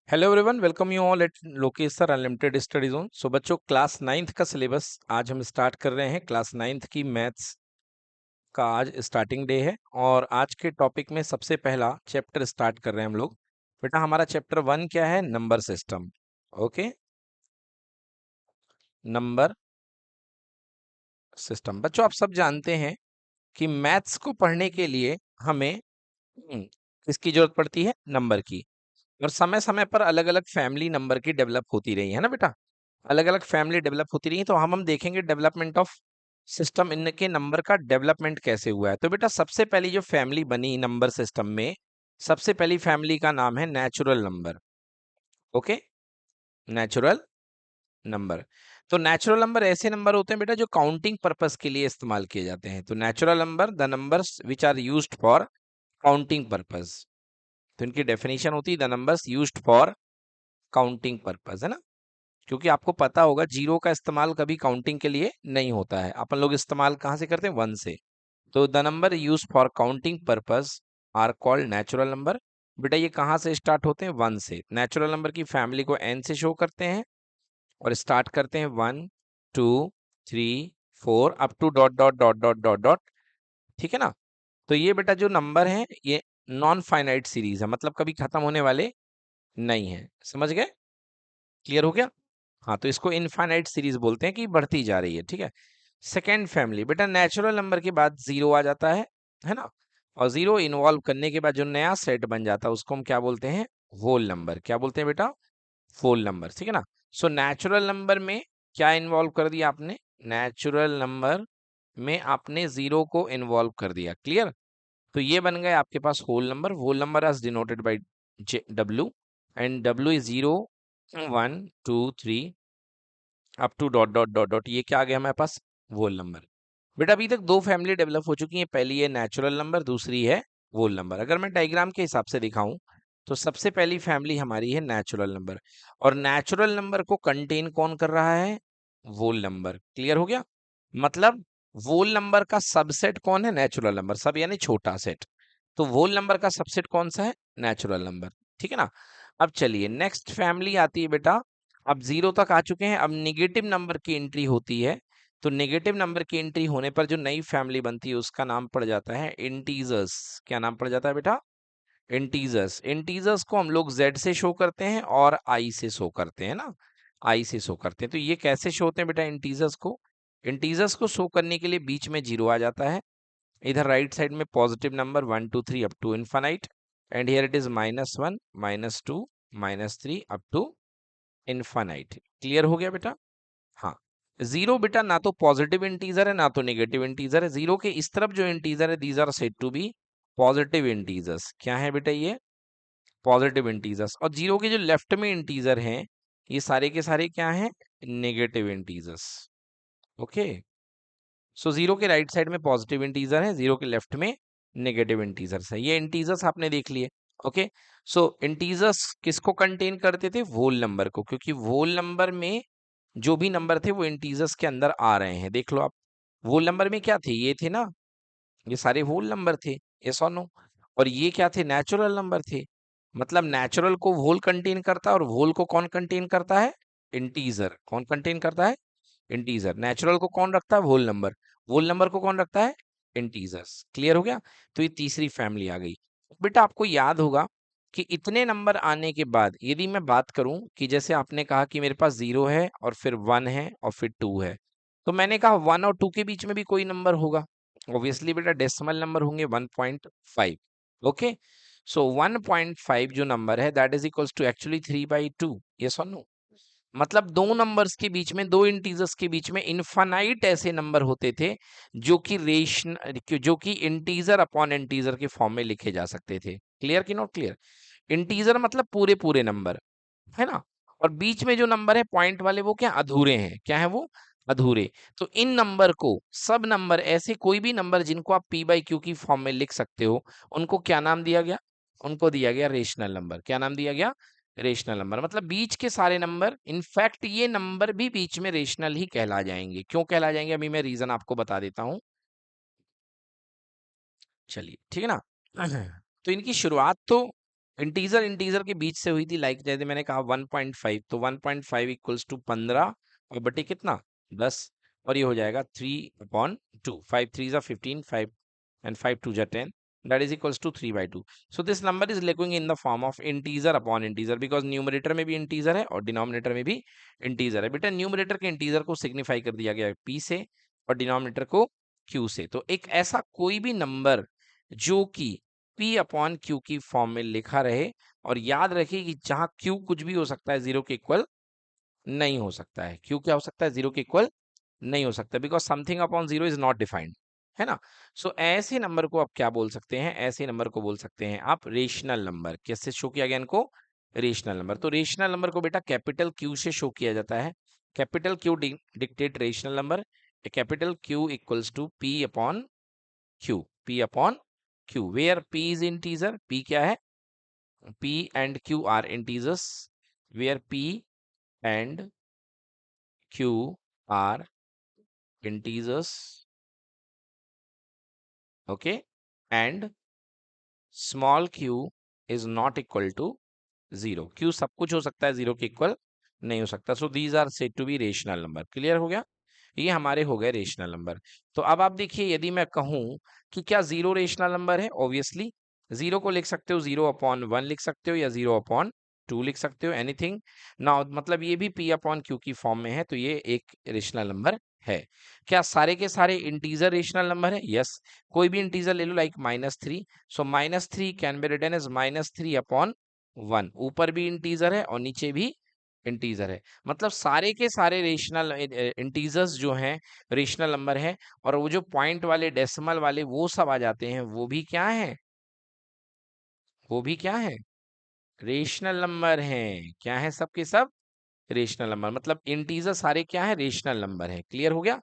Hello everyone, welcome you all at Lokesh sir unlimited study zone. So बच्चों, class ninth का syllabus आज हम start कर रहे हैं। क्लास नाइन्थ की मैथ्स का आज स्टार्टिंग डे है और आज के टॉपिक में सबसे पहला चैप्टर स्टार्ट कर रहे हैं हम लोग। बेटा हमारा चैप्टर 1 क्या है? Number system. Okay, number system. बच्चों आप सब जानते हैं कि मैथ्स को पढ़ने के लिए हमें किसकी जरूरत पड़ती है? नंबर की। और समय समय पर अलग अलग फैमिली नंबर की डेवलप होती रही है ना बेटा। अलग अलग फैमिली डेवलप होती रही है, तो हम देखेंगे डेवलपमेंट ऑफ सिस्टम, इनके नंबर का डेवलपमेंट कैसे हुआ है। तो बेटा सबसे पहली जो फैमिली बनी नंबर सिस्टम में, सबसे पहली फैमिली का नाम है natural number. Okay, natural number. तो नेचुरल नंबर ऐसे नंबर होते हैं बेटा जो काउंटिंग पर्पस के लिए इस्तेमाल किए जाते हैं। तो natural number the numbers which are used for counting purpose. तो इनकी डेफिनेशन होती है the numbers used for counting purpose, है ना। क्योंकि आपको पता होगा जीरो का इस्तेमाल कभी काउंटिंग के लिए नहीं होता है। अपन लोग इस्तेमाल कहाँ से करते हैं? 1 से। तो the number use for counting purpose are called natural number. बेटा ये कहाँ से स्टार्ट होते हैं? 1 से। नेचुरल नंबर की फैमिली को n से शो करते हैं और स्टार्ट करते हैं 1 2 3 4 up to dot dot dot dot dot dot. ठीक है ना। तो ये बेटा जो नंबर है ये नॉन फाइनाइट सीरीज है, मतलब कभी खत्म होने वाले नहीं है। समझ गए? क्लियर हो गया? हाँ, तो इसको इनफाइनाइट सीरीज बोलते हैं कि बढ़ती जा रही है। ठीक है। सेकेंड फैमिली, बेटा नेचुरल नंबर के बाद जीरो आ जाता है ना। और जीरो इन्वॉल्व करने के बाद जो नया सेट बन जाता है उसको हम क्या बोलते हैं? Whole number. क्या बोलते हैं बेटा? Whole number. ठीक है ना। सो नेचुरल नंबर में क्या इन्वॉल्व कर दिया आपने? नेचुरल नंबर में आपने जीरो को इन्वॉल्व कर दिया। क्लियर? तो ये बन गए आपके पास whole number. Whole number as denoted by W, and W is 0 1 2 3 up to dot dot dot dot. ये क्या आ गया हमारे पास? Whole number. बेटा अभी तक दो फैमिली डेवलप हो चुकी है, पहली है नेचुरल नंबर, दूसरी है होल नंबर। अगर मैं डायग्राम के हिसाब से दिखाऊं तो सबसे पहली फैमिली हमारी है नेचुरल नंबर। और नेचुरल नंबर को कंटेन कौन कर रहा है? Whole number. क्लियर हो गया? मतलब होल नंबर का सबसेट कौन है? Natural number. सब यानी छोटा सेट। तो होल नंबर का सबसेट कौन सा है? Natural number. ठीक है ना। अब चलिए नेक्स्ट फैमिली आती है बेटा। अब जीरो तक आ चुके हैं, अब निगेटिव नंबर की एंट्री होती है। तो नेगेटिव नंबर की एंट्री होने पर जो नई फैमिली बनती है उसका नाम पड़ जाता है इंटीजर्स। क्या नाम पड़ जाता है बेटा? इंटीजर्स। इंटीजर्स को हम लोग z से शो करते हैं और i से शो करते हैं ना। i से शो करते हैं। तो ये कैसे शो होते हैं बेटा इंटीजर्स को? इंटीजर्स को शो करने के लिए बीच में जीरो आ जाता है, इधर राइट साइड में positive number 1 2 3 up to infinite, and here it is -1 -2 -3 up to infinite. Clear हो गया बेटा? हाँ। जीरो बेटा ना तो पॉजिटिव इंटीजर है ना तो नेगेटिव इंटीजर है। जीरो के इस तरफ जो इंटीजर है these are said to be positive integers. क्या है बेटा? ये पॉजिटिव इंटीजर्स। और जीरो के जो लेफ्ट में इंटीजर हैं ये सारे के सारे क्या हैं? Negative integers. Okay. So zero के राइट साइड में पॉजिटिव इंटीजर है, जीरो के लेफ्ट में नेगेटिव इंटीजर्स है। ये इंटीजर्स आपने देख लिए। ओके। सो इंटीजर्स किसको कंटेन करते थे? होल नंबर को, क्योंकि होल नंबर में जो भी नंबर थे वो इंटीजर्स के अंदर आ रहे हैं। देख लो आप, होल नंबर में क्या थे? ये थे ना, ये सारे होल नंबर थे। यस और नो? और ये क्या थे? नेचुरल नंबर थे। मतलब नेचुरल को होल कंटेन करता है और होल को कौन कंटेन करता है? इंटीजर। कौन कंटेन करता है? इंटीजर। नेचुरल को कौन रखता है? Whole number. होल नंबर को कौन रखता है? इंटीजर्स। क्लियर हो गया? तो ये तीसरी फैमिली आ गई। बेटा आपको याद होगा कि इतने नंबर आने के बाद यदि मैं बात करूं कि जैसे आपने कहा कि मेरे पास 0 है और फिर 1 है और फिर 2 है, तो मैंने कहा 1 और 2 के बीच में भी कोई नंबर होगा। ऑब्वियसली बेटा डेसिमल नंबर होंगे 1.5। ओके। सो 1.5 जो नंबर है that is equals to actually 3/2। Yes और नो? मतलब दो नंबर्स के बीच में, दो इंटीजर्स के बीच में इनफाइनाइट ऐसे नंबर होते थे जो कि इंटीजर अपॉन इंटीजर के फॉर्म में लिखे जा सकते थे। क्लियर कि नॉट क्लियर? इंटीजर मतलब पूरे पूरे नंबर, है ना। और बीच में जो नंबर है पॉइंट वाले वो क्या? अधूरे हैं। क्या है वो? अधूरे। तो इन नंबर को, सब नंबर ऐसे कोई भी नंबर जिनको आप p/q की फॉर्म में लिख सकते हो, उनको क्या नाम दिया गया? उनको दिया गया रेशनल नंबर। क्या नाम दिया गया? Rational number. मतलब बीच के सारे नंबर, इनफैक्ट ये नंबर भी बीच में रेशनल ही कहला जाएंगे। क्यों कहला जाएंगे अभी मैं रीजन आपको बता देता हूं। चलिए ठीक है ना। तो इनकी शुरुआत तो इंटीजर इंटीजर के बीच से हुई थी, लाइक जैसे मैंने कहा 1.5, तो 1.5 इक्वल्स टू 15 और बटे कितना 10, और ये हो जाएगा 3/2, 5 3 जा 15, 5 and 5 2 जा 10, that is equals to 3/2. So this number is looking in the form of integer upon integer, because numerator में भी इंटीजर है और डिनोमिनेटर में भी इंटीजर है। बेटा न्यूमरेटर के इंटीजर को सिग्निफाई कर दिया गया है p से और डिनोमिनेटर को q से। तो एक ऐसा कोई भी नंबर जो कि p अपॉन क्यू की फॉर्म में लिखा रहे, और याद रखिए कि जहां q कुछ भी हो सकता है, जीरो के इक्वल नहीं हो सकता है। q क्या हो सकता है, जीरो के इक्वल नहीं हो सकता, because something upon zero is not defined, है ना। सो ऐसे नंबर को आप क्या बोल सकते हैं, ऐसे नंबर को बोल सकते हैं आप रेशनल नंबर। कैसे शो किया गया इनको, रेशनल नंबर। तो रेशनल नंबर को बेटा कैपिटल क्यू से शो किया जाता है। Capital Q dictate rational number, capital Q equals to p upon Q, p upon Q, where p is integer, p क्या है, p and q are integers, where p and q are integers, okay, and small q is not equal to zero. q सब कुछ हो सकता है, zero के equal नहीं हो सकता। So these are said to be rational number. Clear हो गया, ये हमारे हो गए रेशनल नंबर। तो अब आप देखिए, यदि मैं कहूं कि क्या जीरो रेशनल नंबर है, ऑब्वियसली जीरो को लिख सकते हो 0/1 लिख सकते हो, या 0/2 लिख सकते हो, एनीथिंग ना, मतलब ये भी p अपॉन क्यू की फॉर्म में है, तो ये एक रेशनल नंबर है। क्या सारे के सारे इंटीजर रेशनल नंबर है, यस। कोई भी इंटीजर ले लो, like -3, so -3 can be written as -3/1, ऊपर भी इंटीजर है और नीचे भी इंटीजर है, मतलब सारे के सारे रेशनल इंटीजर्स जो हैं रेशनल नंबर है, और वो जो पॉइंट वाले डेसिमल वाले वो सब आ जाते हैं, वो भी क्या है, वो भी क्या है, रेशनल नंबर हैं। क्या है, सब के सब रेशनल नंबर, मतलब इंटीजर सारे क्या है, रेशनल नंबर है। क्लियर हो गया,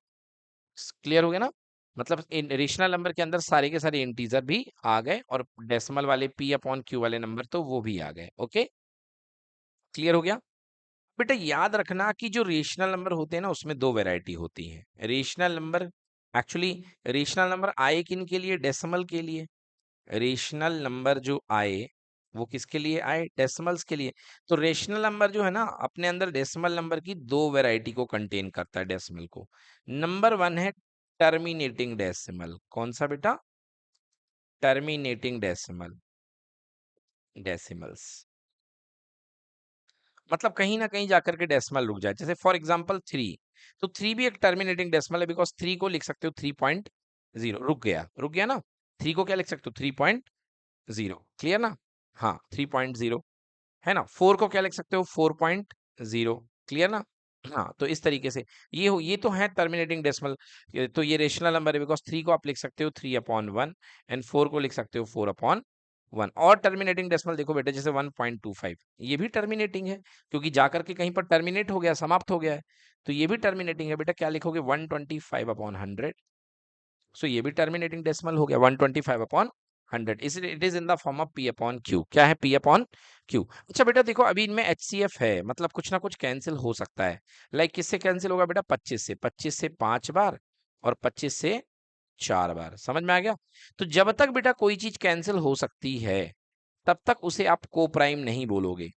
क्लियर हो गया ना, मतलब इन रेशनल नंबर के अंदर सारे के सारे इंटीजर भी आ गए, और डेसिमल वाले p अपॉन क्यू वाले नंबर तो वो भी आ गए। ओके, क्लियर हो गया। बेटा याद रखना कि जो रेशनल नंबर होते हैं ना, उसमें दो वैरायटी होती है। Rational number, actually rational number आए किन के लिए, डेसिमल के लिए। रेशनल नंबर जो आए वो किसके लिए आए, डेसिमल्स के लिए। तो रेशनल नंबर जो है ना, अपने अंदर डेसिमल नंबर की दो वैरायटी को कंटेन करता है, डेसिमल को। नंबर वन है टर्मिनेटिंग डेसिमल। कौन सा बेटा, टर्मिनेटिंग डेसिमल, डेसिमल्स, मतलब कहीं ना कहीं जाकर के डेसिमल रुक जाए। जैसे फॉर एग्जांपल 3, तो 3 भी एक टर्मिनेटिंग डेसिमल है, बिकॉज 3 को लिख सकते हो 3.0, रुक गया, रुक गया ना। 3 को क्या लिख सकते हो, 3.0, क्लियर ना। हाँ 3.0 है ना। 4 को क्या लिख सकते हो, 4.0, क्लियर ना। हाँ, तो इस तरीके से ये तो है टर्मिनेटिंग डेसिमल। तो ये रेशनल नंबर है, बिकॉज 3 को आप लिख सकते हो 3/1 एंड 4 को लिख सकते हो 4/1। और टर्मिनेटिंग डेसिमल देखो बेटे, जैसे 1.25, ये भी टर्मिनेटिंग है, क्योंकि जाकर के कहीं पर टर्मिनेट हो गया, समाप्त हो गया है, तो ये भी टर्मिनेटिंग है। बेटा क्या लिखोगे, 125/100, सो ये भी टर्मिनेटिंग डेसिमल हो गया, 125/100। इस it is in the form of p upon Q. क्या है, p अपॉन क्यू। अच्छा बेटा देखो, अभी इनमें HCF है, मतलब कुछ ना कुछ कैंसिल हो सकता है। लाइक किससे कैंसिल होगा बेटा, 25 से 5 बार, और 25 से 4 बार। समझ में आ गया। तो जब तक बेटा कोई चीज कैंसिल हो सकती है, तब तक उसे आप को प्राइम नहीं बोलोगे।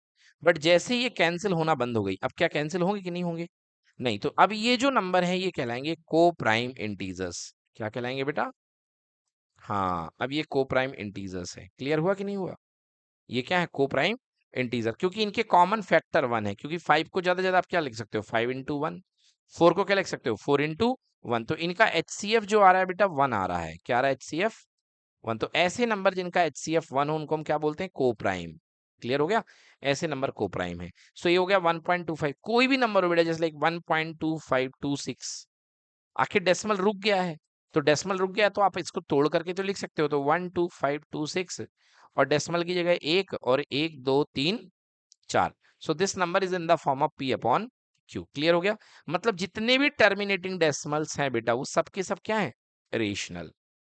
बट जैसे ये कैंसिल होना बंद हो गई, अब क्या कैंसिल होंगे कि नहीं होंगे, नहीं। तो अब ये जो नंबर है, ये कहलाएंगे को प्राइम इंटीजर्स। क्या कहलाएंगे बेटा, हाँ, अब ये को प्राइम इंटीजर्स है। क्लियर हुआ कि नहीं हुआ, ये क्या है, को प्राइम इंटीजर, क्योंकि इनके कॉमन फैक्टर 1 है। क्योंकि 5 को ज्यादा ज्यादा आप क्या लिख सकते हो, 5/1। 4 को क्या लिख सकते हो, 4/1। तो इनका HCF जो आ रहा है बेटा, 1 आ रहा है। क्या आ रहा है, HCF 1। तो ऐसे नंबर जिनका HCF 1 हो, उनको हम क्या बोलते हैं, को प्राइम। क्लियर हो गया, ऐसे नंबर को प्राइम है। सो ये हो गया 1.25। कोई भी नंबर हो बेटा, जैसे लाइक 1.2526, आखिर डेसिमल रुक गया है, तो डेसिमल रुक गया है, तो आप इसको तोड़ करके तो लिख सकते हो, तो 12526, और डेसिमल की जगह एक, और 1 2 3 4। So this number is in the form of p upon Q. Clear हो गया, मतलब जितने भी टर्मिनेटिंग डेसिमल्स हैं बेटा, वो सब के सब क्या है, रेशनल।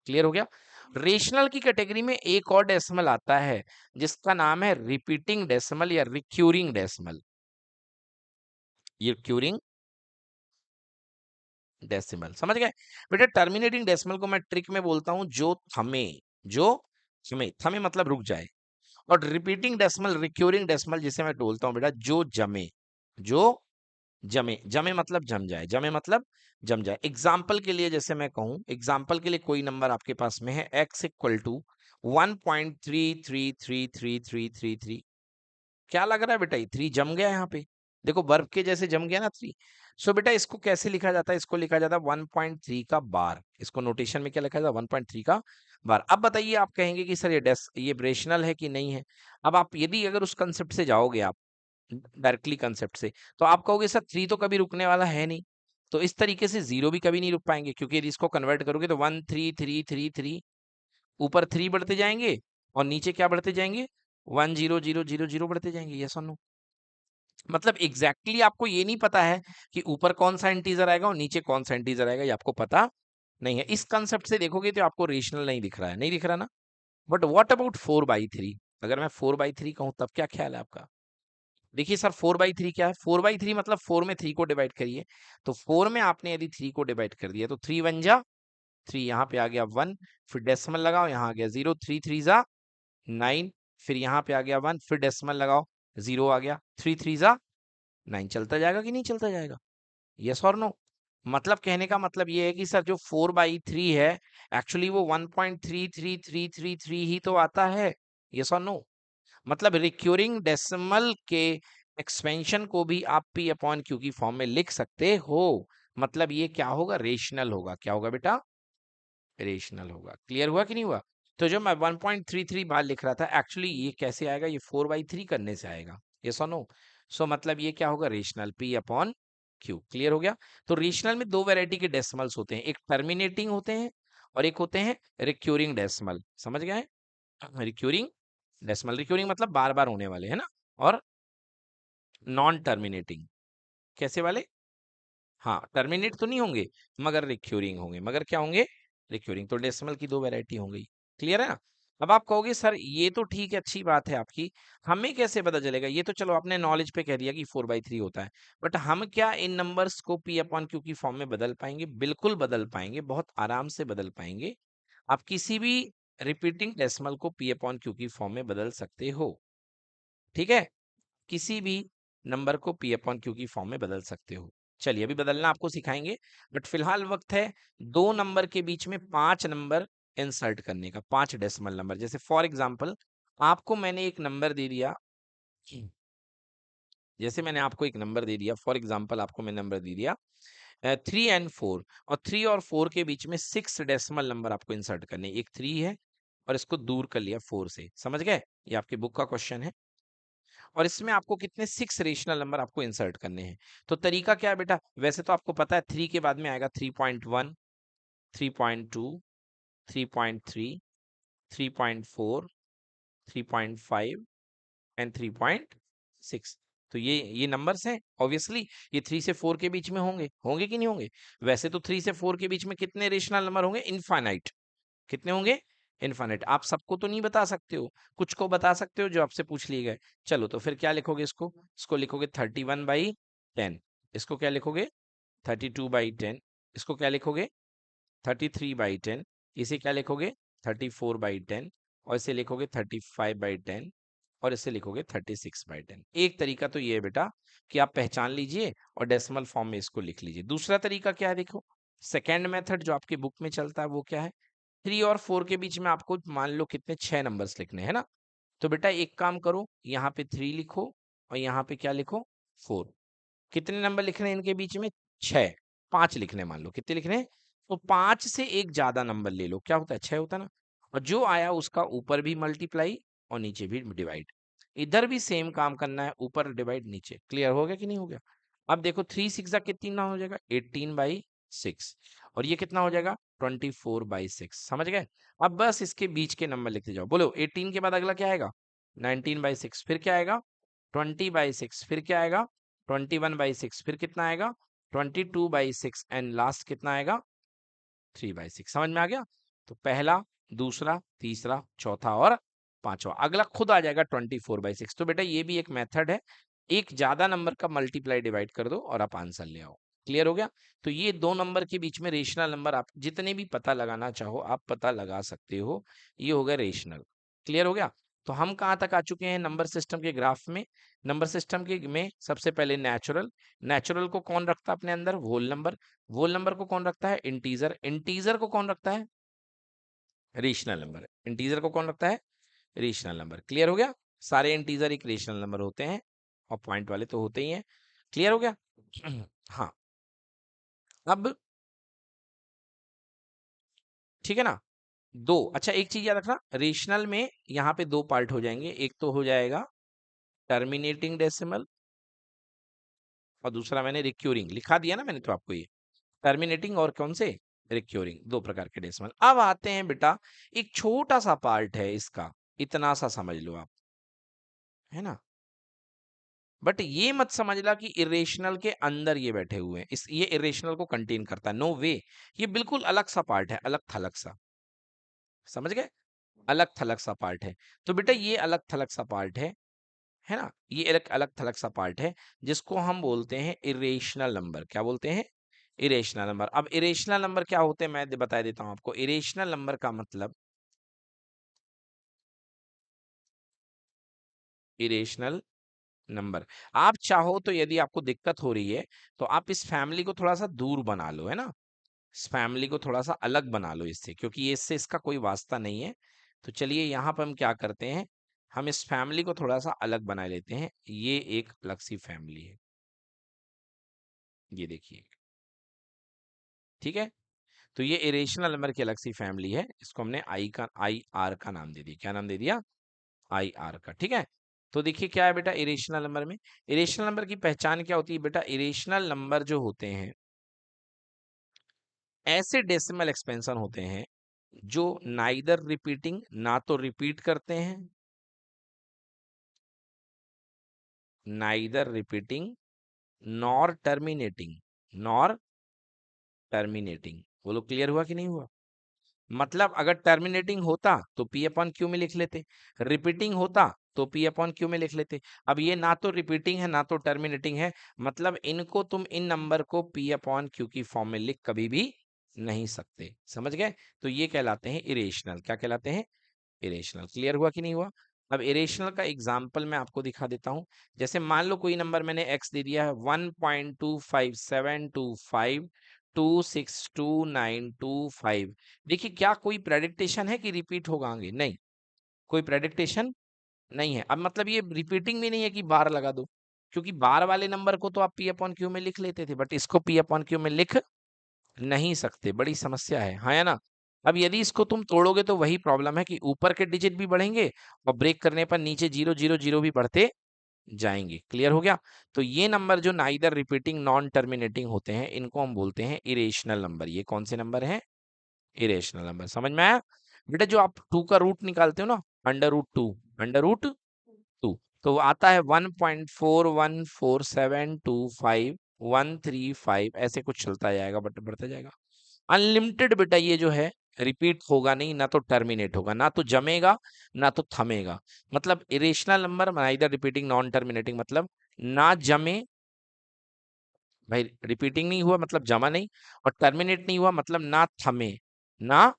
क्लियर हो गया। रेशनल की कैटेगरी में एक और डेसिमल आता है, जिसका नाम है रिपीटिंग डेसिमल या रिक्यूरिंग डेसिमल। ये रिक्यूरिंग डेसिमल, समझ गए बेटा। टर्मिनेटिंग डेसिमल को मैं ट्रिक में बोलता हूं जो थमे, जो थमे, थमे मतलब रुक जाए, और रिपीटिंग डेसिमल, रिक्यूरिंग डेसिमल जिसे मैं बोलता हूं बेटा जो जमे, जो जमे, जमे मतलब जम जाए, जमे मतलब जम जाए। एग्जाम्पल के लिए जैसे मैं कहूं, एग्जाम्पल के लिए कोई नंबर आपके पास में है x इक्वल टू 1.333333, क्या लग रहा है बेटा? ये 3 जम गया यहाँ पे, देखो वर्ब के जैसे जम गया ना 3। सो बेटा इसको कैसे लिखा जाता है? इसको लिखा जाता है 1.3 का बार। इसको नोटेशन में क्या लिखा जाता है? 1.3 का बार। अब बताइए, आप कहेंगे कि सर ये रेशनल है कि नहीं है? अब आप यदि अगर उस कंसेप्ट से जाओगे, आप डायरेक्टली कंसेप्ट से, तो आप कहोगे सर 3 तो कभी रुकने वाला है नहीं, तो इस तरीके से 0 भी कभी नहीं रुक पाएंगे, क्योंकि यदि इसको कन्वर्ट करोगे तो 1 3 3 3 3, ऊपर 3 बढ़ते जाएंगे और नीचे क्या बढ़ते जाएंगे? 1 0 0 0 0 बढ़ते जाएंगे। यस और नो? मतलब एग्जैक्टली exactly आपको ये नहीं पता है कि ऊपर कौन सा इंटीजर आएगा और नीचे कौन सा इंटीजर आएगा, ये आपको पता नहीं है। इस कंसेप्ट से देखोगे तो आपको रेशनल नहीं दिख रहा है, नहीं दिख रहा ना? But what about 4/3? अगर मैं 4/3 कहूं तब क्या ख्याल है आपका? देखिए सर 4/3 क्या है? 4/3 मतलब 4 में 3 को डिवाइड करिए, तो 4 में आपने यदि 3 को डिवाइड कर दिया तो 3 1 जा 3, यहाँ पे आ गया 1, फिर डेसिमल लगाओ, यहाँ आ गया 0, 3 3 जा 9, फिर यहाँ पे आ गया 1, फिर डेसिमल लगाओ, 0 आ गया, 3 3 जा 9। चलता जाएगा कि नहीं चलता जाएगा? यस और नो? मतलब कहने का मतलब ये है कि सर जो 4/3 है, एक्चुअली वो 1.33333 ही तो आता है। यस और नो? मतलब रिक्यूरिंग डेसिमल के एक्सपेंशन को भी आप पी अपॉन क्यू की फॉर्म में लिख सकते हो। मतलब ये क्या होगा? रेशनल होगा। क्या होगा बेटा? रेशनल होगा। क्लियर हुआ कि नहीं हुआ? तो जो मैं 1.33 बार लिख रहा था, एक्चुअली ये कैसे आएगा? ये 4/3 करने से आएगा। ये सुनो, सो मतलब ये क्या होगा? Rational P upon Q. Clear हो गया? तो रेशनल में दो वैरायटी के डेसिमल्स होते हैं, एक टर्मिनेटिंग होते हैं और एक होते हैं रिक्यूरिंग डेसिमल। समझ गए? रिक्यूरिंग डेसिमल, रिक्यूरिंग मतलब बार बार होने वाले, है ना? और नॉन टर्मिनेटिंग कैसे वाले? हाँ, टर्मिनेट तो नहीं होंगे मगर रिक्यूरिंग होंगे। मगर क्या होंगे? रिक्यूरिंग। तो डेसिमल की दो वैरायटी हो गई। क्लियर है ना? अब आप कहोगे सर ये तो ठीक है, अच्छी बात है आपकी, हमें कैसे पता चलेगा? ये तो चलो आपने नॉलेज पे कह दिया कि 4/3 होता है, बट हम क्या इन नंबर्स को पी अपॉन क्यू की फॉर्म में बदल पाएंगे? बिल्कुल बदल पाएंगे, बहुत आराम से बदल पाएंगे। आप किसी भी रिपीटिंग डेसिमल को पी अपॉन क्यू की फॉर्म में बदल सकते हो। ठीक है? किसी भी नंबर को पी अपॉन क्यू की फॉर्म में बदल सकते हो। चलिए अभी बदलना आपको सिखाएंगे, बट फिलहाल वक्त है दो नंबर के बीच में 5 नंबर इंसर्ट करने का, 5 डेसिमल नंबर। जैसे फॉर एग्जांपल आपको मैंने एक नंबर दे दिया, जैसे मैंने आपको एक नंबर दे दिया, फॉर एग्जांपल आपको मैंने नंबर दे दिया 3 और 4, और 3 और 4 के बीच में 6 डेसिमल नंबर आपको इंसर्ट करने। एक 3 है और इसको दूर कर लिया 4 से। समझ गए? ये आपकी बुक का क्वेश्चन है। और इसमें आपको कितने 6 रेशनल नंबर आपको इंसर्ट करने हैं। तो तरीका क्या है बेटा? वैसे तो आपको पता है 3 के बाद में आएगा 3.1, 3.2, 3.3, 3.4, 3.5 एंड 3.6। तो ये नंबर्स हैं, ऑब्वियसली ये 3 से 4 के बीच में होंगे, होंगे कि नहीं होंगे? वैसे तो 3 से 4 के बीच में कितने रेशनल नंबर होंगे? इनफाइनाइट। कितने होंगे? इनफाइनाइट। आप सबको तो नहीं बता सकते हो, कुछ को बता सकते हो जो आपसे पूछ लिए गए। चलो तो फिर क्या लिखोगे? इसको लिखोगे 31/10। इसको क्या लिखोगे? 32/10। इसको क्या लिखोगे? 33/10। इसे क्या लिखोगे? 34/10। और इसे लिखोगे 35/10। और इसे लिखोगे 36/10। एक तरीका तो ये है बेटा कि आप पहचान लीजिए और डेसिमल फॉर्म में इसको लिख लीजिए। दूसरा तरीका क्या है? देखो, सेकेंड मेथड जो आपकी बुक में चलता है वो क्या है? 3 और 4 के बीच में आपको मान लो कितने 6 नंबर्स लिखने हैं ना? तो बेटा एक काम करो, यहाँ पे 3 लिखो और यहाँ पे क्या लिखो? 4। कितने नंबर लिखने हैं इनके बीच में? 6। 5 लिखने, मान लो कितने लिखने हैं? तो 5 से एक ज्यादा नंबर ले लो, क्या होता है? 6 होता है ना? और जो आया उसका ऊपर भी मल्टीप्लाई और नीचे भी डिवाइड। इधर भी सेम काम करना है, ऊपर डिवाइड नीचे। क्लियर हो गया कि नहीं हो गया? अब देखो 3 6 कितना हो जाएगा? 18/6। और ये कितना हो जाएगा? 24/6। समझ गए? अब बस इसके बीच के नंबर लिखते जाओ। बोलो 18 के बाद अगला क्या आएगा? 19/6। फिर क्या आएगा? 20/6। फिर क्या आएगा? 21/6। फिर कितना आएगा? 22/6। एंड लास्ट कितना आएगा? 3/6। समझ में आ गया? तो पहला, दूसरा, तीसरा, चौथा और पांचवा, अगला खुद आ जाएगा 24/6। तो बेटा ये भी एक मेथड है, एक ज्यादा नंबर का मल्टीप्लाई डिवाइड कर दो और आप आंसर ले आओ। क्लियर हो गया? तो ये दो नंबर के बीच में रेशनल नंबर आप जितने भी पता लगाना चाहो आप पता लगा सकते हो। ये हो गया रेशनल। क्लियर हो गया? तो हम कहाँ तक आ चुके हैं नंबर सिस्टम के ग्राफ में? नंबर सिस्टम के में सबसे पहले नेचुरल, नेचुरल को कौन रखता है अपने अंदर? होल नंबर, होल नंबर को कौन रखता है? इंटीजर, इंटीजर को कौन रखता है? रेशनल नंबर, इंटीजर को कौन रखता है? Rational number. क्लियर हो गया? सारे इंटीजर एक रेशनल नंबर होते हैं और पॉइंट वाले तो होते ही हैं। क्लियर हो गया? हाँ, अब ठीक है ना? दो, अच्छा एक चीज याद रखना, रेशनल में यहाँ पे दो पार्ट हो जाएंगे, एक तो हो जाएगा टर्मिनेटिंग डेसिमल और दूसरा मैंने रिक्यूरिंग लिखा दिया ना मैंने तो आपको, ये टर्मिनेटिंग और कौन से? रिक्यूरिंग, दो प्रकार के डेसिमल। अब आते हैं बेटा, एक छोटा सा पार्ट है इसका, इतना सा समझ लो आप, है ना? बट ये मत समझना कि इरेशनल के अंदर ये बैठे हुए हैं, इस ये इरेशनल को कंटेन करता है, नो वे। ये बिल्कुल अलग सा पार्ट है, अलग थलग सा, समझ गए? अलग थलग सा पार्ट है। तो बेटा ये अलग थलग सा पार्ट है ना? ये एक अलग थलग सा पार्ट है जिसको हम बोलते हैं इरेशनल नंबर। क्या बोलते हैं? Irrational number. अब इरेशनल नंबर क्या होते हैं मैं बता देता हूं आपको। इरेशनल नंबर का मतलब, इरेशनल नंबर, आप चाहो तो यदि आपको दिक्कत हो रही है तो आप इस फैमिली को थोड़ा सा दूर बना लो, है ना? इस फैमिली को थोड़ा सा अलग बना लो इससे, क्योंकि ये इससे इसका कोई वास्ता नहीं है। तो चलिए यहाँ पर हम क्या करते हैं, हम इस फैमिली को थोड़ा सा अलग बना लेते हैं। ये एक अलग सी फैमिली है, ये देखिए, ठीक है? तो ये इरेशनल नंबर की अलग सी फैमिली है, इसको हमने आई आर का नाम दे दिया। क्या नाम दे दिया? आई आर का, ठीक है? तो देखिए क्या है बेटा इरेशनल नंबर में, इरेशनल नंबर की पहचान क्या होती है बेटा? इरेशनल नंबर जो होते हैं ऐसे डेसिमल एक्सपेंशन होते हैं जो नाइदर रिपीटिंग, ना तो रिपीट करते हैं, neither repeating nor terminating, nor terminating. बोलो क्लियर हुआ कि नहीं हुआ? मतलब अगर टर्मिनेटिंग होता तो पी अपॉन क्यू में लिख लेते, रिपीटिंग होता तो पी अपॉन क्यू में लिख लेते। अब ये ना तो रिपीटिंग है ना तो टर्मिनेटिंग है, मतलब इनको तुम इन नंबर को पी अपॉन क्यू की फॉर्म में लिख कभी भी नहीं सकते, समझ गए? तो ये कहलाते हैं इरेशनल। क्या कहलाते हैं? इरेशनल। क्लियर हुआ कि नहीं हुआ? अब इरेशनल का एग्जाम्पल मैं आपको दिखा देता हूं। जैसे मान लो कोई नंबर मैंने एक्स दे दिया है 1.25725262925। देखिए क्या कोई प्रेडिक्टेशन है कि रिपीट होगा आगे? नहीं, कोई प्रेडिक्टेशन नहीं है। अब मतलब ये रिपीटिंग भी नहीं है कि बार लगा दो, क्योंकि बार वाले नंबर को तो आप पी अपॉन क्यू में लिख लेते थे, बट इसको पी अपॉन क्यू में लिख नहीं सकते, बड़ी समस्या है, हाँ या ना? अब यदि इसको तुम तोड़ोगे तो वही प्रॉब्लम है कि ऊपर के डिजिट भी बढ़ेंगे और ब्रेक करने पर नीचे 0 0 0 भी बढ़ते जाएंगे। क्लियर हो गया? तो ये नंबर जो नाइदर रिपीटिंग नॉन टर्मिनेटिंग होते हैं इनको हम बोलते हैं इरेशनल नंबर। ये कौन से नंबर हैं? Irrational number. समझ में आया? बेटा जो आप 2 का रूट निकालते हो ना, √2, √2, तो वो आता है 1.414725 135 ऐसे कुछ चलता जाएगा, बट बढ़ता जाएगा। अनलिमिटेड बेटा ये जो है रिपीट होगा नहीं, ना तो टर्मिनेट होगा, ना तो जमेगा ना तो थमेगा। मतलब irrational number neither repeating non terminating, मतलब ना जमे, भाई रिपीटिंग नहीं हुआ मतलब जमा नहीं, और टर्मिनेट नहीं हुआ मतलब ना थमे, ना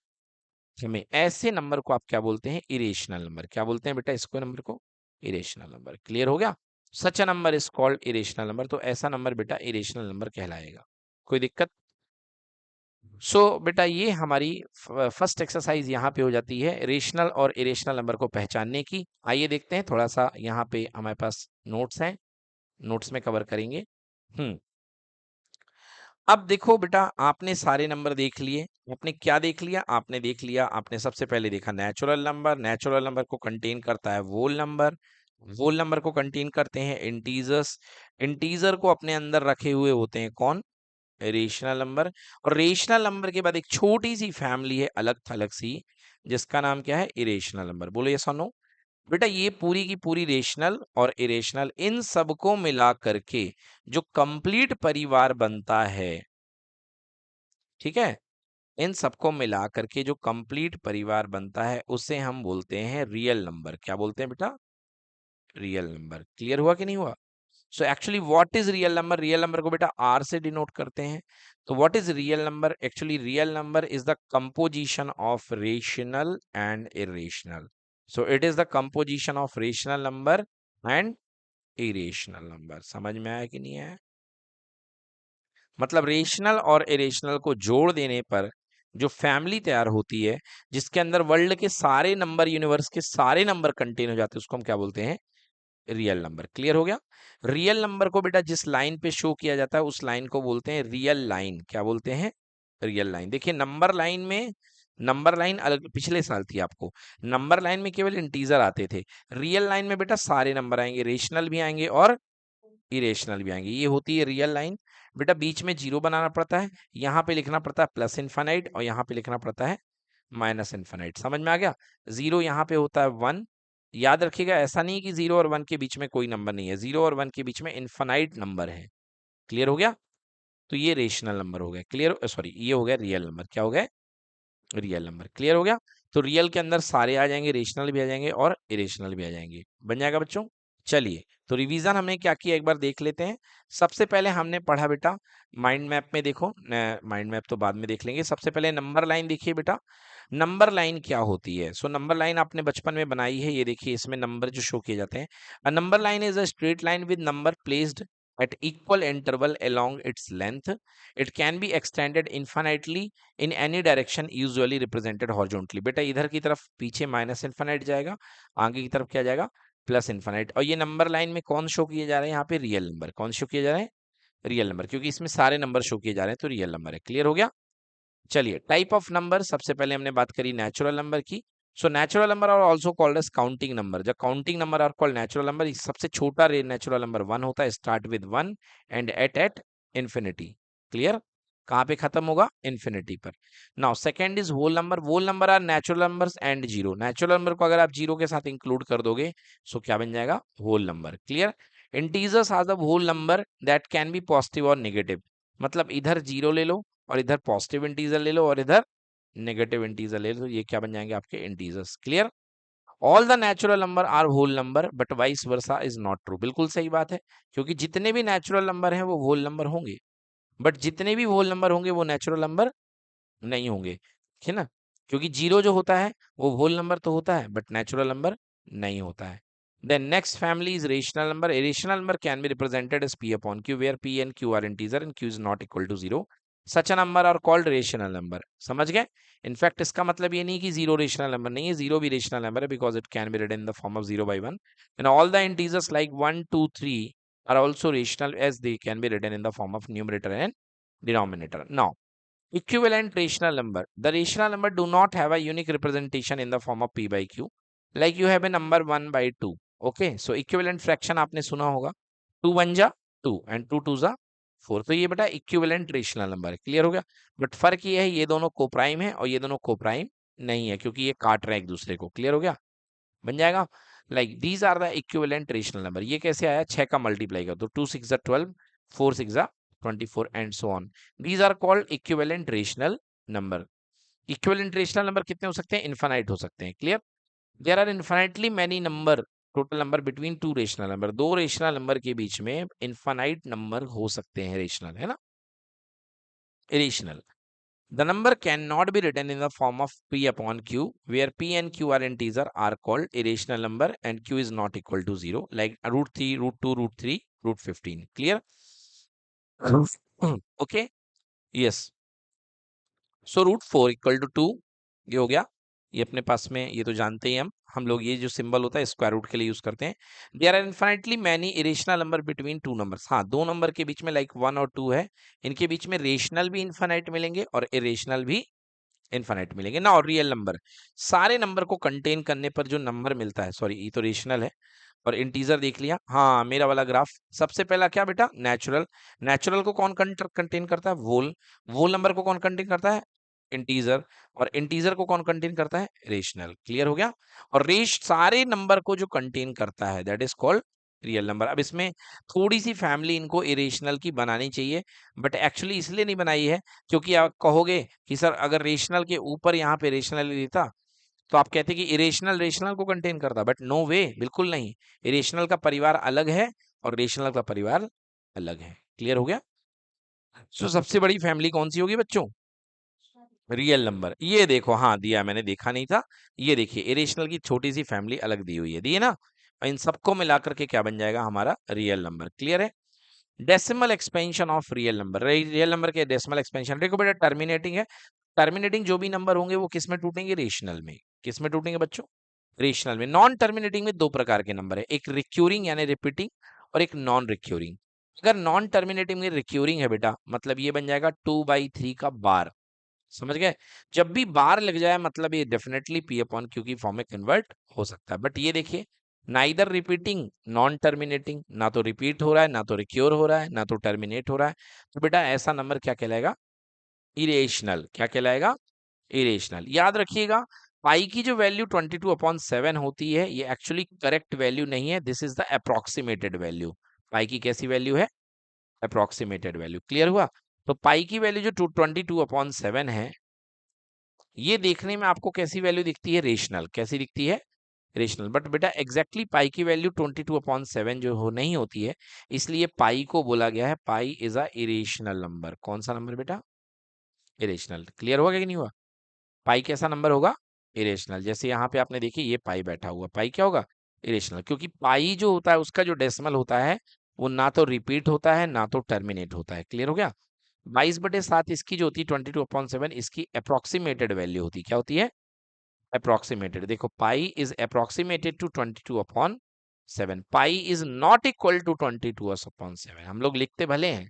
थमे। ऐसे नंबर को आप क्या बोलते हैं? Irrational number. क्या बोलते हैं बेटा इसको नंबर को? Irrational number. क्लियर हो गया? Such a number is called irrational number. तो ऐसा नंबर बेटा इरेशनल नंबर कहलाएगा। कोई दिक्कत? बेटा ये हमारी फर्स्ट एक्सरसाइज यहाँ पे हो जाती है रेशनल और इरेशनल नंबर को पहचानने की। आइए देखते हैं, थोड़ा सा यहाँ पे हमारे पास नोट्स हैं, नोट्स में कवर करेंगे। अब देखो बेटा, आपने सारे नंबर देख लिए। आपने क्या देख लिया? आपने देख लिया, आपने सबसे पहले देखा नेचुरल नंबर। नेचुरल नंबर को कंटेन करता है वोल नंबर, वोल नंबर को कंटेन करते हैं इंटीजर्स, इंटीजर को अपने अंदर रखे हुए होते हैं कौन? Rational number. और रेशनल नंबर के बाद एक छोटी सी फैमिली है अलग थलग सी, जिसका नाम क्या है? Irrational number. बोलो यस और नो। बेटा ये पूरी की पूरी रेशनल और इरेशनल इन सबको मिला करके जो कंप्लीट परिवार बनता है, ठीक है, इन सबको मिला करके जो कंप्लीट परिवार बनता है उसे हम बोलते हैं रियल नंबर। क्या बोलते हैं बेटा? Real number. क्लियर हुआ कि नहीं हुआ? So actually what is real number? Real number को बेटा आर से डिनोट करते हैं। तो what is real number? Actually real number is the composition of rational and irrational. So it is the composition of rational number and irrational number. समझ में आया कि नहीं आया? मतलब रेशनल और इरेशनल को जोड़ देने पर जो फैमिली तैयार होती है, जिसके अंदर वर्ल्ड के सारे नंबर, यूनिवर्स के सारे नंबर कंटेन हो जाते हैं, उसको हम क्या बोलते हैं? Real number. क्लियर हो गया? रियल नंबर को बेटा जिस लाइन पे शो किया जाता है उस लाइन को बोलते हैं रियल लाइन। क्या बोलते हैं? Real line. देखिए नंबर लाइन में, नंबर लाइन अलग पिछले साल थी आपको, नंबर लाइन में केवल इंटीजर आते थे। रियल लाइन में बेटा सारे नंबर आएंगे, रेशनल भी आएंगे और इरेशनल भी आएंगे। ये होती है रियल लाइन। बेटा बीच में जीरो बनाना पड़ता है, यहाँ पे लिखना पड़ता है प्लस इन्फानाइट और यहाँ पे लिखना पड़ता है माइनस इन्फानाइट। समझ में आ गया? जीरो यहाँ पे होता है वन। याद रखिएगा ऐसा नहीं कि जीरो और वन के बीच में कोई नंबर नहीं है, जीरो और वन के बीच में इन्फानाइट नंबर है। क्लियर हो गया? तो ये रेशनल नंबर हो गया। क्लियर? सॉरी, ये हो गया रियल नंबर। क्या हो गया? Real number. क्लियर हो गया? तो रियल के अंदर सारे आ जाएंगे, रेशनल भी आ जाएंगे और इरेशनल भी आ जाएंगे। बन जाएगा बच्चों? चलिए तो रिवीजन हमने क्या किया एक बार देख लेते हैं। सबसे पहले हमने पढ़ा बेटा माइंड मैप में, देखो माइंड मैप तो बाद में देख लेंगे, सबसे पहले नंबर लाइन देखिए बेटा। नंबर लाइन क्या होती है? सो नंबर लाइन आपने बचपन में बनाई है, ये देखिए इसमें नंबर जो शो किए जाते हैं। A number line is a straight line with number placed at equal interval along its length. It can be extended infinitely in any direction, usually represented horizontally. बेटा इधर की तरफ पीछे माइनस इन्फानाइट जाएगा, आगे की तरफ क्या जाएगा? Plus infinite. और ये नंबर लाइन में कौन शो किए जा रहे हैं? यहाँ पे रियल नंबर। कौन शो किए जा रहे हैं? रियल नंबर, क्योंकि इसमें सारे नंबर शो किए जा रहे हैं तो रियल नंबर है। क्लियर हो गया? चलिए टाइप ऑफ नंबर, सबसे पहले हमने बात करी नेचुरल नंबर की। So natural number are also called as counting number. जब counting number are called natural number, सबसे छोटा नेचुरल नंबर वन होता है, start with one and at infinity. Clear? कहाँ पे खत्म होगा? इंफिनिटी पर। Now second is whole number. Whole number are natural numbers and zero. Natural number को अगर आप जीरो के साथ इंक्लूड कर दोगे सो क्या बन जाएगा? Whole number. Clear? Integers are the whole number that can be positive और नेगेटिव। मतलब इधर जीरो ले लो और इधर पॉजिटिव इंटीजर ले लो और इधर नेगेटिव इंटीजर ले लो, तो ये क्या बन जाएंगे? आपके integers. Clear? All the natural number are whole number but vice versa is not true. बिल्कुल सही बात है, क्योंकि जितने भी नेचुरल नंबर हैं वो होल नंबर होंगे, बट जितने भी होल नंबर होंगे वो नेचुरल नंबर नहीं होंगे। ठीक है ना? क्योंकि जीरो जो होता है वो होल नंबर तो होता है बट नेचुरल नंबर नहीं होता है। Then next family is rational number. A rational number can be represented as P upon Q, where P and Q are integer and Q is not equal to zero. Such a number are called rational number. समझ गए? In fact इसका मतलब ये नहीं कि zero rational number नहीं है, zero भी रेशनल नंबर है, because it can be written in the form of 0 by 1 and all the integers like 1 2 3 are also rational as they can be written in the form of numerator and denominator. Now equivalent rational number. The rational number do not have a unique representation in the form of p by q. Like you have a number 1 by 2. Okay, so equivalent fraction आपने सुना होगा, 2 1 जा 2 and 2 2 जा 4। तो ये बेटा equivalent rational number है। Clear हो गया? बट फर्क ये है ये दोनों कोप्राइम है और ये दोनों कोप्राइम नहीं है, क्योंकि ये काट रहे हैं एक दूसरे को। क्लियर हो गया? बन जाएगा like these are the equivalent rational number. ये कैसे आया? 6 का मल्टीप्लाई कर दो, 2 6 जा 12, 4 6 जा 24 and so on. These are called equivalent rational number. Equivalent rational number कितने हो सकते हैं? इनफाइनाइट हो सकते हैं। Clear? There are infinitely many number, total number between two rational number. दो रेशनल नंबर के बीच में इनफाइनाइट नंबर हो सकते हैं। रेशनल है ना? Irrational. The number cannot be written in the form of P upon Q, where P and Q are integer are called irrational number and Q is not equal to 0, like root 3, root 2, root 3, root 15. Clear? Okay? Yes. So root 4 equal to 2, ये हो गया। ये अपने पास में, ये तो जानते ही हम लोग ये जो सिंबल होता है स्क्वायर रूट के लिए यूज करते हैं। There are infinitely many irrational number between two numbers. हाँ, दो नंबर के बीच में लाइक 1 और 2 है, इनके बीच में रेशनल भी इनफाइनाइट मिलेंगे और इरेशनल भी इनफाइनाइट मिलेंगे ना। और रियल नंबर, सारे नंबर को कंटेन करने पर जो नंबर मिलता है, सॉरी ये तो रेशनल है और इंटीजर देख लिया। हाँ, मेरा वाला ग्राफ सबसे पहला क्या बेटा? नेचुरल। नेचुरल को कौन कंटेन करता है? वोल। वोल नंबर को कौन कंटेन करता है? इंटीजर। और इंटीजर को कौन कंटेन करता है? रेशनल। क्लियर हो गया? और रेश सारे नंबर को जो कंटेन करता है that is called real number. अब इसमें थोड़ी सी फैमिली इनको इरेशनल की बनानी चाहिए, बट एक्चुअली इसलिए नहीं बनाई है क्योंकि आप कहोगे कि सर अगर रेशनल के ऊपर यहाँ पे रेशनल लेता तो आप कहते कि इरेशनल रेशनल को कंटेन करता, बट नो वे, बिल्कुल नहीं। इरेशनल का परिवार अलग है और रेशनल का परिवार अलग है। क्लियर हो गया? सो सबसे बड़ी फैमिली कौन सी होगी बच्चों? रियल नंबर, ये देखो, हाँ दिया, मैंने देखा नहीं था। ये देखिए इरेशनल की छोटी सी फैमिली अलग दी हुई है, दी है ना। इन सबको मिलाकर के क्या बन जाएगा हमारा रियल नंबर। क्लियर है। Decimal expansion of real number, real number के डेसिमल एक्सपेंशन, देखो बेटा टर्मिनेटिंग है, टर्मिनेटिंग जो भी नंबर होंगे वो किस में टूटेंगे, रेशनल में। किस में टूटेंगे बच्चों, रेशनल में। नॉन टर्मिनेटिंग में दो प्रकार के नंबर है, एक रिक्यूरिंग यानी रिपीटिंग और एक नॉन रिक्यूरिंग। अगर नॉन टर्मिनेटिंग में रिक्यूरिंग है बेटा, मतलब ये बन जाएगा 2/3 का बार। समझ गए। जब भी बार लग जाए मतलब ये डेफिनेटली पी अपॉन क्यू की फॉर्म में कन्वर्ट हो सकता है। बट ये देखिए नाइदर रिपीटिंग नॉन टर्मिनेटिंग, ना तो रिपीट हो रहा है ना तो रिक्योर हो रहा है ना तो टर्मिनेट हो रहा है, तो बेटा ऐसा नंबर क्या कहलाएगा, इरेशनल। क्या कहलाएगा, इरेशनल। याद रखिएगा पाई की जो वैल्यू 22/7 होती है ये एक्चुअली करेक्ट वैल्यू नहीं है, this is the approximated value. Pi की कैसी वैल्यू है, अप्रोक्सीमेटेड वैल्यू। क्लियर हुआ। तो पाई की वैल्यू जो 22/7 है ये देखने में आपको कैसी वैल्यू दिखती है, रेशनल। कैसी दिखती है, रेशनल। बट बेटा एग्जैक्टली पाई की वैल्यू 22/7 जो हो नहीं होती है, इसलिए पाई को बोला गया है pi is a irrational number. कौन सा नंबर बेटा, इरेशनल। क्लियर हुआ कि नहीं हुआ। पाई कैसा नंबर होगा, इरेशनल। जैसे यहाँ पे आपने देखी ये पाई बैठा हुआ, पाई क्या होगा, इरेशनल। क्योंकि पाई जो होता है उसका जो डेसिमल होता है वो ना तो रिपीट होता है ना तो टर्मिनेट होता है। क्लियर हो गया। 22/7 इसकी जो होती है 22/7 इसकी अप्रोक्सीमेटेड वैल्यू होती है। क्या होती है, अप्रोक्सीमेटेड। देखो pi is approximated to 22/7, pi is not equal to 22/7। हम लोग लिखते भले हैं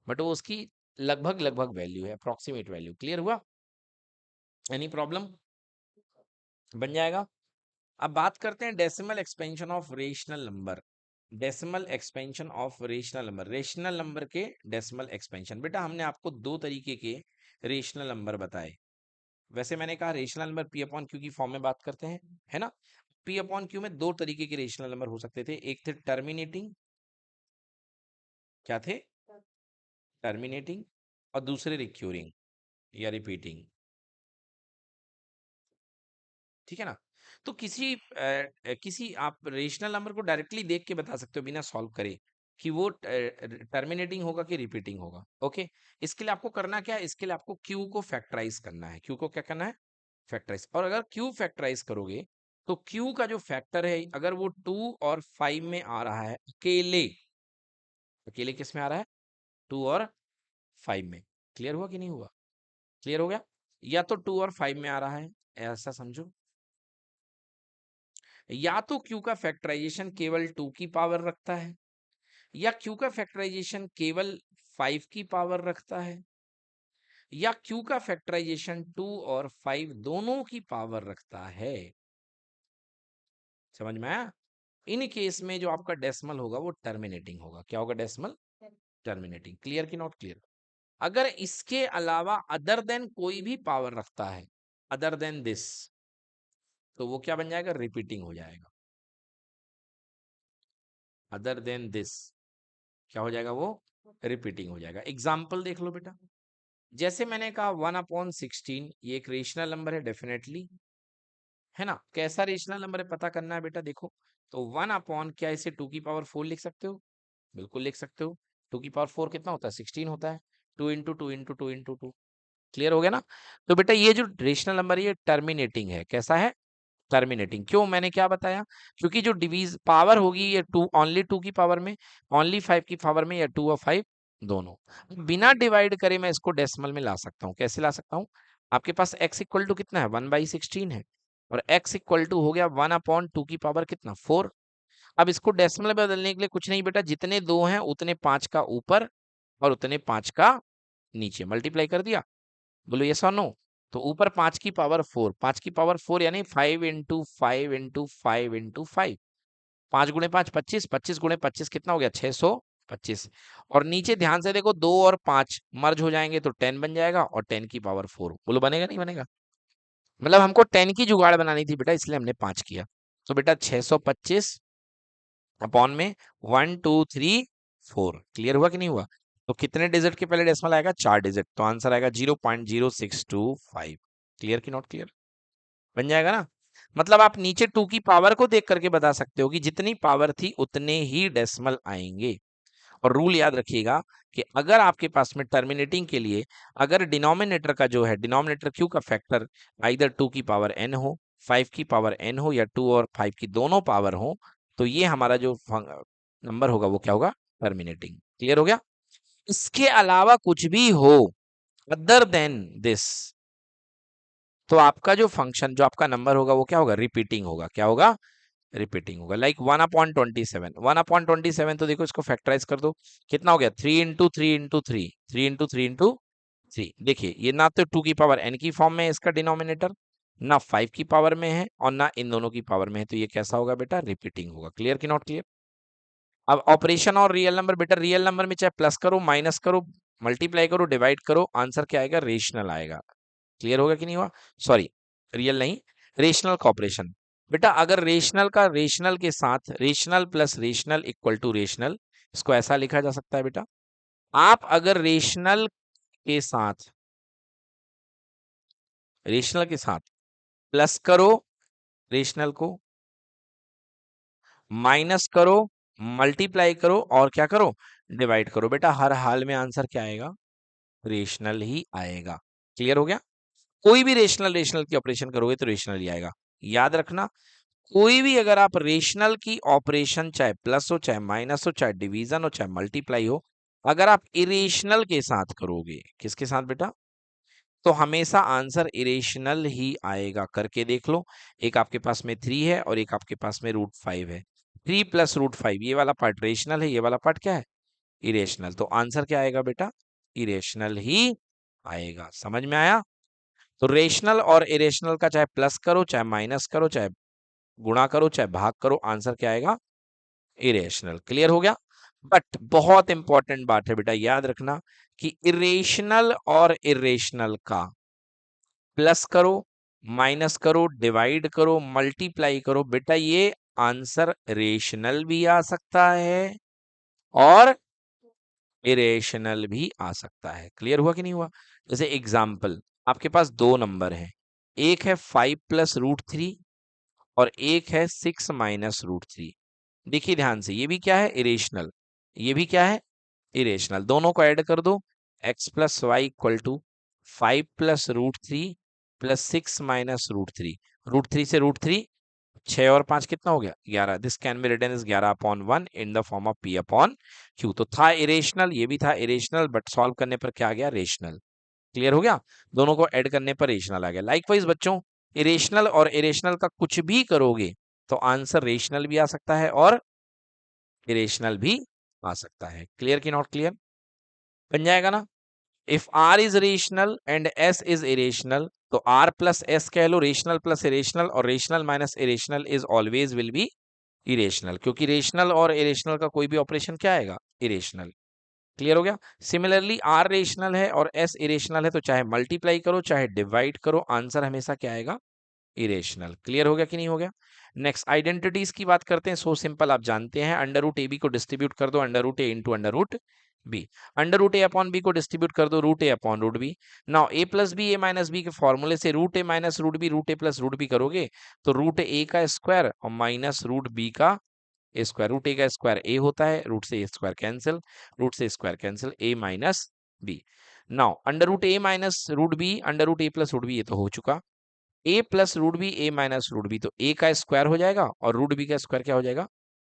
बट वो उसकी लगभग लगभग वैल्यू है, अप्रोक्सीमेट वैल्यू। क्लियर हुआ, एनी प्रॉब्लम, बन जाएगा। अब बात करते हैं decimal expansion of rational number. Decimal expansion of rational number, rational number के डेसिमल एक्सपेंशन। बेटा हमने आपको दो तरीके के रेशनल नंबर बताए। वैसे मैंने कहा rational number P upon Q की फॉर्म में बात करते हैं, है ना। पी अपॉन क्यू में दो तरीके के रेशनल नंबर हो सकते थे, एक थे टर्मिनेटिंग, क्या थे, टर्मिनेटिंग, और दूसरे रिक्यूरिंग या रिपीटिंग। ठीक है ना। तो किसी आप रेशनल नंबर को डायरेक्टली देख के बता सकते हो बिना सॉल्व करे कि वो टर्मिनेटिंग होगा कि रिपीटिंग होगा। ओके, इसके लिए आपको करना क्या है, इसके लिए आपको क्यू को फैक्टराइज करना है। क्यू को क्या करना है, फैक्टराइज। और अगर क्यू फैक्टराइज करोगे तो क्यू का जो फैक्टर है अगर वो 2 और 5 में आ रहा है, अकेले अकेले किस में आ रहा है, 2 और 5 में। क्लियर हुआ कि नहीं हुआ, क्लियर हो गया। या तो 2 और 5 में आ रहा है, ऐसा समझो, या तो क्यू का फैक्टराइजेशन केवल 2 की पावर रखता है, या क्यू का फैक्टराइजेशन केवल 5 की पावर रखता है, या क्यू का फैक्टराइजेशन 2 और 5 दोनों की पावर रखता है। समझ में आया। इन केस में जो आपका डेसिमल होगा वो टर्मिनेटिंग होगा। क्या होगा, डेसिमल टर्मिनेटिंग। क्लियर कि नॉट क्लियर। अगर इसके अलावा अदर देन कोई भी पावर रखता है, अदर देन दिस, तो वो क्या बन जाएगा, रिपीटिंग हो जाएगा। अदर देन दिस क्या हो जाएगा, वो रिपीटिंग हो जाएगा। एग्जाम्पल देख लो बेटा, जैसे मैंने कहा 1/16 ये एक रेशनल नंबर है डेफिनेटली, है ना। कैसा रेशनल नंबर है पता करना है बेटा। देखो तो 1 क्या इसे 2 की पावर 4 लिख सकते हो, बिल्कुल लिख सकते हो। 2 की पावर 4 कितना होता है, 16 होता है। 2 × 2 × 2 × 2। क्लियर हो गया ना। तो बेटा ये जो रेशनल नंबर है ये टर्मिनेटिंग है। कैसा है, टर्मिनेटिंग। क्यों, मैंने क्या बताया, क्योंकि जो डिवीज पावर होगी ये ओनली 2 की पावर में, ओनली 5 की पावर में, या 2 और 5 दोनों। बिना डिवाइड करे मैं इसको डेसिमल में ला सकता हूँ। कैसे ला सकता हूँ, आपके पास x इक्वल टू कितना है, 1/16 है, और x इक्वल टू हो गया 1/2 की पावर कितना, 4। अब इसको डेसिमल में बदलने के लिए कुछ नहीं बेटा, जितने दो हैं उतने 5 का ऊपर और उतने 5 का नीचे मल्टीप्लाई कर दिया। बोलो यस और नो। तो ऊपर 5 की पावर 4, 5 की पावर 4 यानी 5 × 5 × 5 × 5, 5 × 5 25, 25 × 25 कितना हो गया, 625। और नीचे ध्यान से देखो 2 और 5 मर्ज हो जाएंगे तो 10 बन जाएगा, और 10 की पावर 4। बोलो बनेगा नहीं बनेगा। मतलब हमको 10 की जुगाड़ बनानी थी बेटा, इसलिए हमने 5 किया। तो बेटा 625 अपॉन में 1 2 3 4। क्लियर हुआ कि नहीं हुआ। तो कितने डिजिट के पहले डेसिमल आएगा, 4 डिजिट, तो आंसर आएगा 0.0625। क्लियर कि नॉट क्लियर, बन जाएगा ना। मतलब आप नीचे 2 की पावर को देख करके बता सकते हो कि जितनी पावर थी उतने ही डेसिमल आएंगे। और रूल याद रखिएगा कि अगर आपके पास में टर्मिनेटिंग के लिए अगर डिनोमिनेटर का जो है डिनोमिनेटर क्यू का फैक्टर आइदर 2 की पावर n हो, 5 की पावर n हो या 2 और 5 की दोनों पावर हो, तो ये हमारा जो नंबर होगा वो क्या होगा, टर्मिनेटिंग। क्लियर हो गया? इसके अलावा कुछ भी हो अदर देन दिस, तो आपका जो फंक्शन जो आपका नंबर होगा वो क्या होगा, रिपीटिंग होगा। क्या होगा, रिपीटिंग होगा। लाइक 1/27, 1/27 तो देखो इसको फैक्टराइज कर दो, कितना हो गया, 3 × 3 × 3, 3 × 3 × 3। देखिए ये ना तो 2 की पावर n की फॉर्म में है इसका डिनोमिनेटर, ना 5 की पावर में है और ना इन दोनों की पावर में है, तो ये कैसा होगा बेटा, रिपीटिंग होगा। क्लियर कि नॉट क्लियर? अब ऑपरेशन और रियल नंबर, बेटा रियल नंबर में चाहे प्लस करो, माइनस करो, मल्टीप्लाई करो, डिवाइड करो, आंसर क्या आएगा, रेशनल आएगा। क्लियर होगा कि नहीं हुआ? सॉरी, रियल नहीं, रेशनल का ऑपरेशन। बेटा अगर रेशनल का रेशनल के साथ, rational plus rational equal to rational, इसको ऐसा लिखा जा सकता है बेटा, आप अगर रेशनल के साथ प्लस करो रेशनल को, माइनस करो, मल्टीप्लाई करो और क्या करो, डिवाइड करो, बेटा हर हाल में आंसर क्या आएगा, रेशनल ही आएगा। क्लियर हो गया? कोई भी रेशनल रेशनल की ऑपरेशन करोगे तो रेशनल ही आएगा। याद रखना, कोई भी अगर आप रेशनल की ऑपरेशन चाहे प्लस हो, चाहे माइनस हो, चाहे डिवीजन हो, चाहे मल्टीप्लाई हो, अगर आप इरेशनल के साथ करोगे, किसके साथ बेटा, तो हमेशा आंसर इरेशनल ही आएगा। करके देख लो, एक आपके पास में 3 है और एक आपके पास में √5 है, 3 + √5, ये वाला पार्ट रेशनल है, ये वाला पार्ट क्या है, इरेशनल। तो आंसर क्या आएगा बेटा, इरेशनल ही आएगा। समझ में आया? तो रेशनल और इरेशनल का चाहे प्लस करो, चाहे माइनस करो, चाहे गुणा करो, चाहे भाग करो, आंसर क्या आएगा, इरेशनल। क्लियर हो गया? बट बहुत इंपॉर्टेंट बात है बेटा, याद रखना कि इरेशनल और इरेशनल का प्लस करो, माइनस करो, डिवाइड करो, मल्टीप्लाई करो, बेटा ये आंसर रेशनल भी आ सकता है और इरेशनल भी आ सकता है। क्लियर हुआ कि नहीं हुआ? जैसे एग्जाम्पल, आपके पास दो नंबर हैं, एक है 5 + √3 और एक है 6 - √3। देखिए ध्यान से, ये भी क्या है, इरेशनल, ये भी क्या है, इरेशनल। दोनों को ऐड कर दो, x + y = 5 + √3 + 6 - √3, √3 से √3, 6 और 5 कितना हो गया, 11। This can be written is 11/1 in the form of p/q। तो था इरेशनल, ये भी था इरेशनल, बट सॉल्व करने पर क्या आ गया, रेशनल। क्लियर हो गया? दोनों को ऐड करने पर रेशनल आ गया। लाइकवाइज बच्चों, इरेशनल और इरेशनल का कुछ भी करोगे तो आंसर रेशनल भी आ सकता है और इरेशनल भी आ सकता है। क्लियर कि नॉट क्लियर? बन जाएगा ना? If R is rational and S is irrational, तो आर प्लस एस कह लो, रेशनल प्लस इरेशनल, और rational minus irrational is always will be irrational, क्योंकि रेशनल और इरेशनल का कोई भी ऑपरेशन क्या आएगा, इरेशनल। क्लियर हो गया? सिमिलरली आर रेशनल है और एस इरेशनल है, तो चाहे मल्टीप्लाई करो चाहे डिवाइड करो, आंसर हमेशा क्या आएगा, इरेशनल। क्लियर हो गया कि नहीं हो गया? नेक्स्ट आइडेंटिटीज की बात करते हैं। सो सिंपल, आप जानते हैं, √ab को डिस्ट्रीब्यूट कर दो √a इंटू √b, √a/b को डिस्ट्रीब्यूट कर दो √a/√b। Now a + b, a - b के फॉर्मूले से √a - √b, √a + √b करोगे तो √a का स्क्वायर और माइनस √b का स्क्वायर, √a का स्क्वायर a होता है, रूट से स्क्वायर कैंसिल, रूट से square cancel, a - b। Now √a - √b, √a + √b, ये तो हो चुका, a + √b, a - √b, तो a का स्क्वायर हो जाएगा और √b का स्क्वायर क्या हो जाएगा,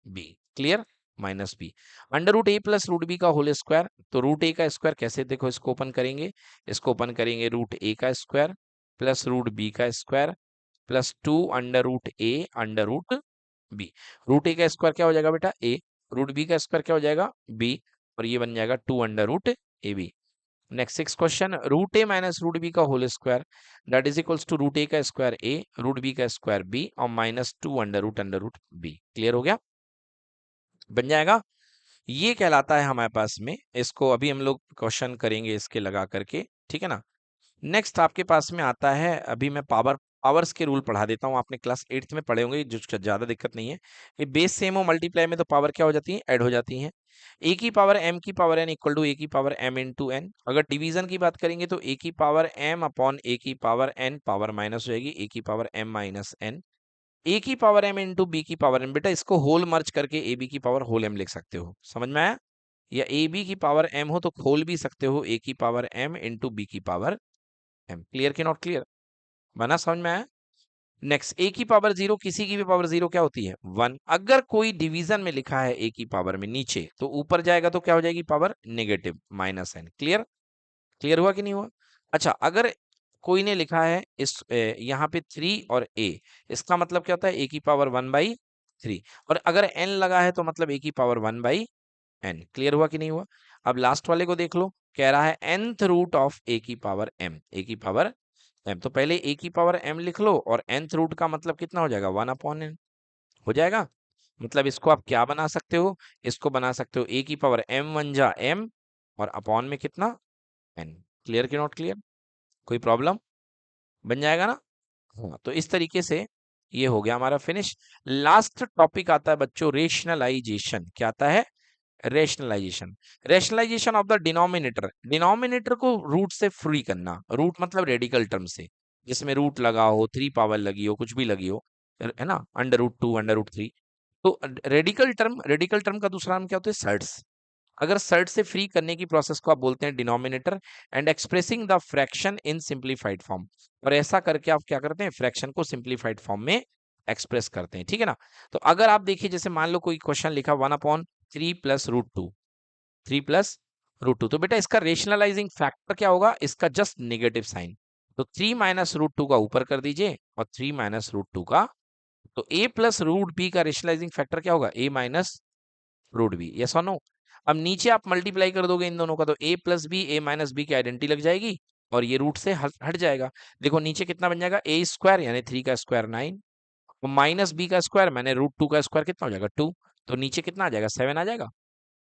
b। Clear? -b, √a + √b का होल स्क्वायर, तो √a का स्क्वायर कैसे, देखो इसको ओपन करेंगे, इसको ओपन करेंगे, √a का स्क्वायर प्लस √b का square plus 2 √a √b। √a का स्क्वायर क्या हो जाएगा बेटा, a, √b का स्क्वायर क्या हो जाएगा, b, और ये बन जाएगा 2 √ab। Next 6 question, √a - √b का whole square that is equals to √a का स्क्वायर a, √b का स्क्वायर b और -2 √b। क्लियर हो गया? बन जाएगा। ये कहलाता है हमारे पास में, इसको अभी हम लोग क्वेश्चन करेंगे इसके लगा करके, ठीक है ना। नेक्स्ट आपके पास में आता है, अभी मैं पावर्स के रूल पढ़ा देता हूँ, आपने क्लास 8th में पढ़े होंगे, जो ज्यादा दिक्कत नहीं है। ये बेस सेम हो मल्टीप्लाई में तो पावर क्या हो जाती है, ऐड हो जाती है। a की पावर m की power n equal to a की पावर m इंटू n। अगर डिवीजन की बात करेंगे तो a की पावर m अपॉन a की पावर n, पावर माइनस हो जाएगी, a की power m minus n, a की पावर m इंटू b की पावर n। बेटा इसको होल मर्ज करके ab की पावर होल m लिख सकते हो। समझ में आया? या ए बी की पावर m हो तो खोल भी सकते हो a की पावर m इंटू बी की पावर m। क्लियर कि नॉट क्लियर? बना समझ में आया? नेक्स्ट, ए की पावर 0 किसी की भी पावर 0 क्या होती है 1। अगर कोई डिवीजन में लिखा है ए की पावर में नीचे, तो ऊपर जाएगा तो क्या हो जाएगी power negative -n। Clear? Clear हुआ कि नहीं हुआ? अच्छा, अगर कोई ने लिखा है इस यहाँ पे 3 और a, इसका मतलब क्या होता है a की पावर 1/3। और अगर n लगा है तो मतलब a की पावर 1/n। क्लियर हुआ कि नहीं हुआ? अब लास्ट वाले को देख लो, कह रहा है nth रूट ऑफ a की पावर m, a की पावर m। तो पहले a की पावर m लिख लो, और nth रूट का मतलब कितना हो जाएगा 1/n हो जाएगा। मतलब इसको आप क्या बना सकते हो, इसको बना सकते हो a की पावर m1 जा m, और अपॉन में कितना n। क्लियर कि नॉट क्लियर? कोई प्रॉब्लम? बन जाएगा ना? हाँ, तो इस तरीके से ये हो गया हमारा फिनिश। लास्ट टॉपिक आता है बच्चों रेशनलाइजेशन। क्या आता है? Rationalisation. Rationalisation of the denominator. Denominator को रूट से फ्री करना। रूट मतलब रेडिकल टर्म से, जिसमें रूट लगा हो, 3 पावर लगी हो, कुछ भी लगी हो, है ना, √2 √3। तो रेडिकल टर्म का दूसरा नाम क्या होता है? सर्ट्स। अगर सर्ट से फ्री करने की प्रोसेस को आप बोलते हैं denominator. And expressing the fraction in simplified form. और ऐसा करके आप क्या करते हैं? फ्रैक्शन को सिंप्लीफाइड फॉर्म में एक्सप्रेस करते हैं। ठीक है ना? तो अगर आप देखिए, जैसे मान लो कोई क्वेश्चन लिखा 1/3 + √2, 3 + √2, तो बेटा इसका रेशनलाइजिंग फैक्टर क्या होगा? इसका जस्ट नेगेटिव साइन। तो 3 - √2 का ऊपर कर दीजिए, और 3 - √2 का, तो a + √b का रेशनलाइजिंग फैक्टर क्या होगा? a - √b। यस और नो? अब नीचे आप मल्टीप्लाई कर दोगे इन दोनों का, तो a + b a - b की आइडेंटिटी लग जाएगी, और ये रूट से हट जाएगा। देखो नीचे कितना बन जाएगा? a स्क्वायर यानी 3 का स्क्वायर 9, और माइनस b का स्क्वायर मैंने √2 का स्क्वायर कितना हो जाएगा 2। तो नीचे कितना आ जाएगा? 7 आ जाएगा।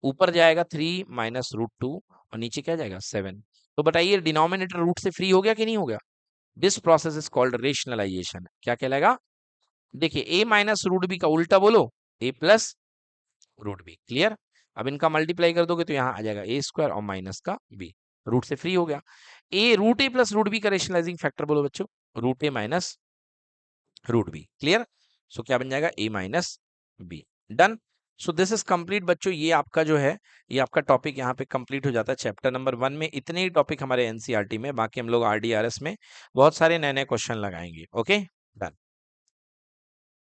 ऊपर जाएगा 3 - √2, और नीचे क्या जाएगा? 7। तो बताइए डिनोमिनेटर रूट से फ्री हो गया कि नहीं हो गया? This process is called rationalisation. क्या कहलाएगा? देखिए a - √b का उल्टा बोलो, a + √b। क्लियर? अब इनका मल्टीप्लाई कर दोगे तो यहाँ आ जाएगा a स्क्वायर और माइनस का b। रूट से फ्री हो गया। √a + √b का रेशनलाइजिंग फैक्टर बोलो बच्चों, √a - √b। क्लियर? सो क्या बन जाएगा? a - b। Done. So this is complete बच्चों। ये आपका जो है, ये आपका टॉपिक यहाँ पे कंप्लीट हो जाता है। चैप्टर नंबर 1 में इतने ही टॉपिक हमारे एनसीईआरटी में, बाकी हम लोग आरडीआरएस में बहुत सारे नए नए क्वेश्चन लगाएंगे। Okay, done.